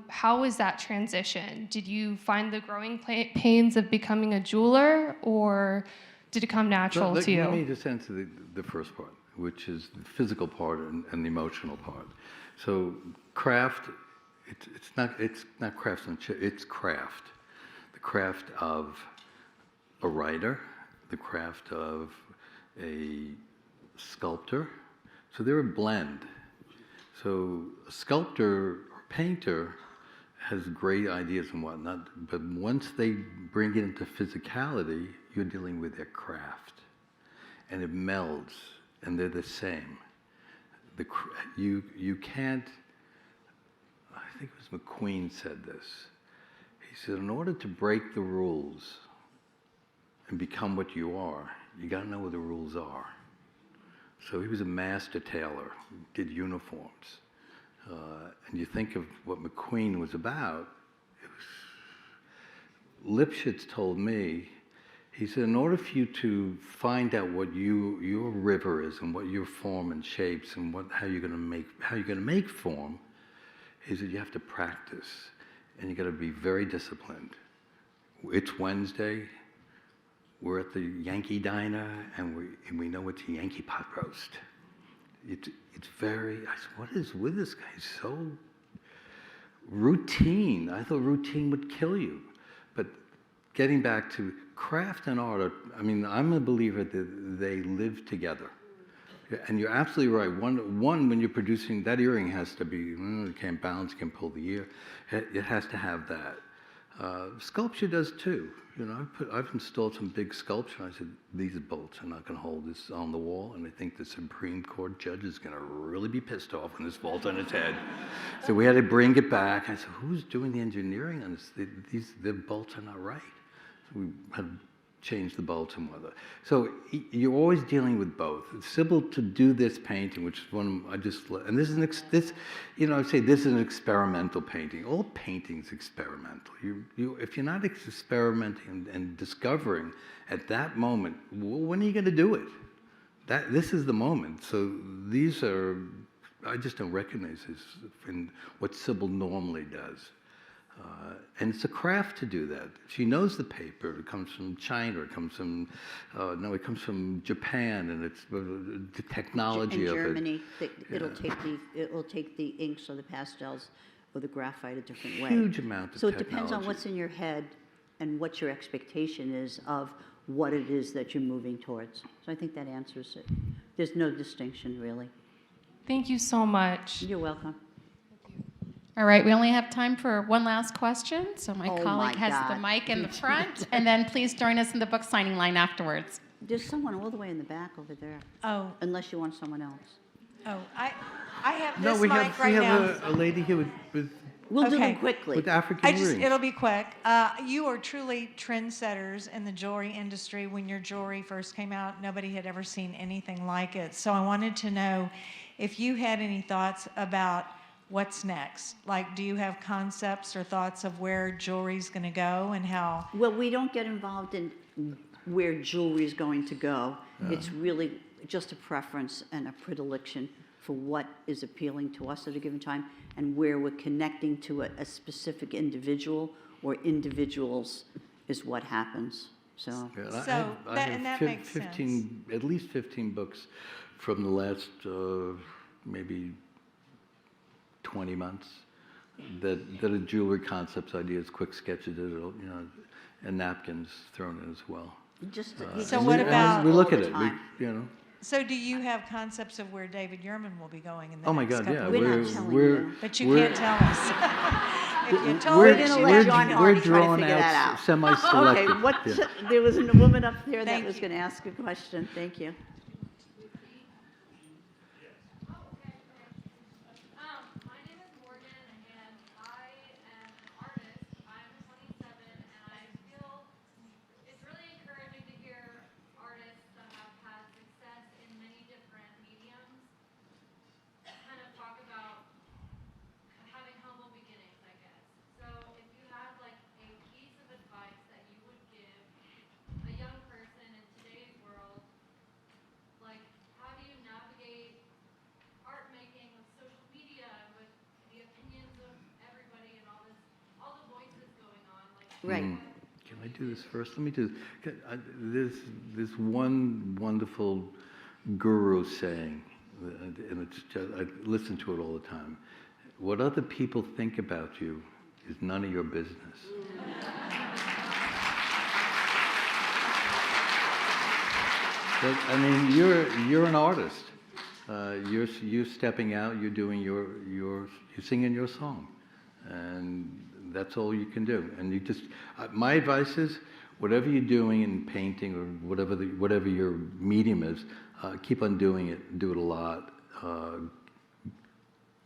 how was that transition? Did you find the growing pains of becoming a jeweler, or did it come natural to you? Let me just answer the first part, which is the physical part and the emotional part. So craft, it's not craftsmanship, it's craft. The craft of a writer, the craft of a sculptor. So they're a blend. So a sculptor or painter has great ideas and whatnot, but once they bring it into physicality, you're dealing with their craft. And it melds, and they're the same. You can't, I think it was McQueen said this. He said, in order to break the rules and become what you are, you got to know what the rules are. So he was a master tailor, did uniforms. And you think of what McQueen was about, Lipschitz told me, he said, in order for you to find out what your river is and what your form and shapes and how you're going to make form, he said you have to practice, and you got to be very disciplined. It's Wednesday. We're at the Yankee Diner, and we know it's a Yankee pot roast. It's very. I said, what is with this guy? He's so routine. I thought routine would kill you, but getting back to craft and art, I'm a believer that they live together. And you're absolutely right. One, when you're producing, that earring has to be, it can't bounce, can't pull the ear. It has to have that. Sculpture does too. I've installed some big sculpture. I said, these bolts are not going to hold this on the wall, and I think the Supreme Court judge is going to really be pissed off when this falls on his head. So we had to bring it back. I said, who's doing the engineering on this? The bolts are not right. So we had to change the bolts and whatnot. So you're always dealing with both. Sybil, to do this painting, which is one I just, and this is I say this is an experimental painting. All painting's experimental. If you're not experimenting and discovering at that moment, when are you going to do it? This is the moment. So these are, I just don't recognize this in what Sybil normally does. And it's a craft to do that. She knows the paper. It comes from China. It comes from it comes from Japan, and it's the technology of it. In Germany, it'll take the inks or the pastels or the graphite a different way. Huge amount of technology. So it depends on what's in your head and what your expectation is of what it is that you're moving towards. So I think that answers it. There's no distinction, really. Thank you so much. You're welcome. All right, we only have time for one last question. So my Oh colleague my has God. the mic in the front, and then please join us in the book signing line afterwards. There's someone all the way in the back over there, Oh, unless you want someone else. I have No, this we mic have right now. a lady here with We'll do Okay. them quickly. African earrings. It'll be quick. You are truly trendsetters in the jewelry industry. When your jewelry first came out, nobody had ever seen anything like it. So I wanted to know if you had any thoughts about what's next. Like, do you have concepts or thoughts of where jewelry's going to go and how? Well, we don't get involved in where jewelry is going to go. It's really just a preference and a predilection for what is appealing to us at a given time and where we're connecting to a specific individual or individuals is what happens. So, Yeah, So I have that makes 15, at least 15 books from the last maybe 20 months that are jewelry concepts, ideas, quick sketches, and napkins thrown in as well. So what about- We look at it, So do you have concepts of where David Yurman will be going in the Oh my next God, couple yeah. of We're years? not telling you. But you can't tell us. If you told We're us, gonna you let have John to know. Hardy we're try to drawn figure that out, out. semi-selected. Okay, yeah. there was a woman up there that Thank was you. going to ask a question. Thank you. My name is Morgan, and I am an artist. I'm 27, and I feel it's really encouraging to hear artists that have had success in many different mediums kind of talk about having humble beginnings, I guess. So if you had like a piece of advice that you would give a young person in today's world, like how do you navigate art making with social media and with the opinions of everybody and all the voices going on? Like, Right. Can I do this first? Let me do this one wonderful guru saying, and it's just, I listen to it all the time. What other people think about you is none of your business. But, I mean, you're an artist. You're stepping out. You're doing you're singing your song, and that's all you can do. And you just, my advice is, whatever you're doing in painting or whatever your medium is, keep on doing it. Do it a lot.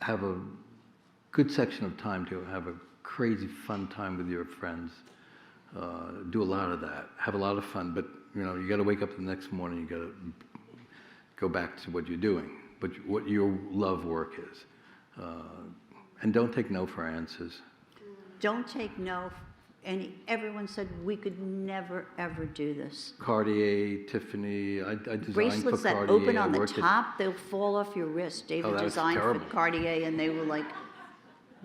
Have a good section of time to have a crazy fun time with your friends. Do a lot of that. Have a lot of fun, but you got to wake up the next morning. You got to go back to what you're doing, but what your love work is, and don't take no for answers. Don't take no. Everyone said we could never, ever do this. Cartier, Tiffany, I designed Bracelets for that Cartier. open on I the worked at- top, they'll fall off your wrist. David that's designed for terrible. Cartier, and they were like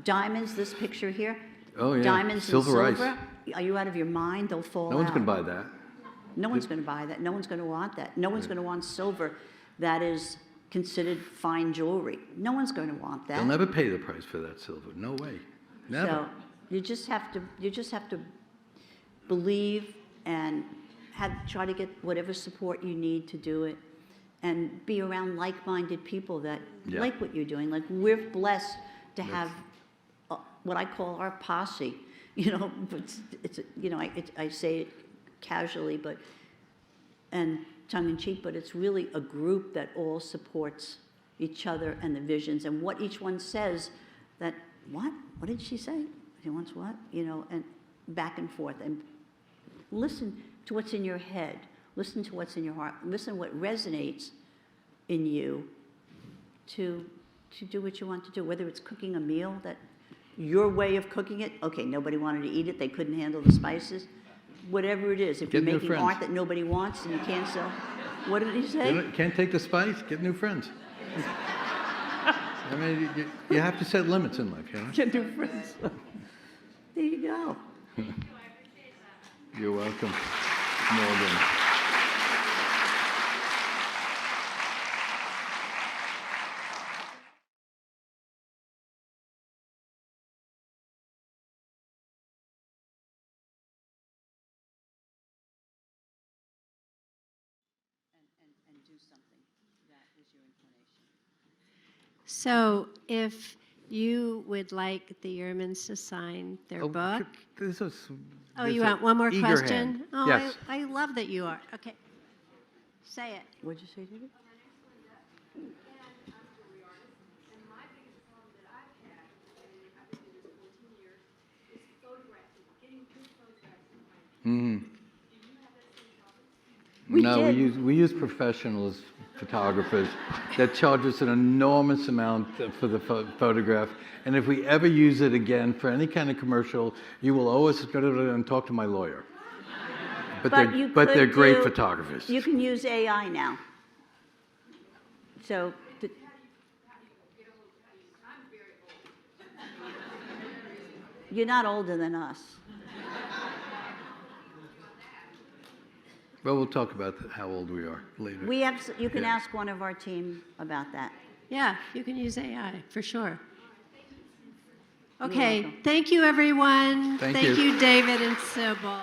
diamonds. This picture here, Oh, yeah. diamonds Silver and ice. silver. Are you out of your mind? They'll fall No one's out. going to buy that. No one's going to buy that. No one's going to want that. No one's going to want silver that is considered fine jewelry. No one's going to want that. They'll never pay the price for that silver. No way. Never. So you just have to believe and try to get whatever support you need to do it, and be around like-minded people that Yeah. like what you're doing. Like, we're blessed to have what I call our posse. I say it casually, and tongue-in-cheek, but it's really a group that all supports each other and the visions, and what each one says, that, what did she say? She wants what? And back and forth. And listen to what's in your head. Listen to what's in your heart. Listen to what resonates in you to do what you want to do, whether it's cooking a meal that your way of cooking it, okay, nobody wanted to eat it, they couldn't handle the spices. Whatever it is, if Get you're new making friends. art that nobody wants and you can't sell, what did he say? Can't take the spice? Get new friends. I mean, you have to set limits in life, Get new friends. There you go. You're welcome, Morgan. And do something that is your inclination. So if you would like the Yurmans to sign their book. Oh, You want one more eager question? hand. Oh, Yes. I love that you are. Okay. Say it. What'd you say, David? Mm-hmm. We No, did. we use professional photographers that charge us an enormous amount for the photograph. And if we ever use it again for any kind of commercial, you will always and talk to my lawyer. But they're great photographers. You can use AI now. So You're not older than us. Well, we'll talk about how old we are later. You can Yeah. ask one of our team about that. Yeah, you can use AI, for sure. You're Okay, welcome. thank you, everyone. Thank Thank you. you, David and Sybil.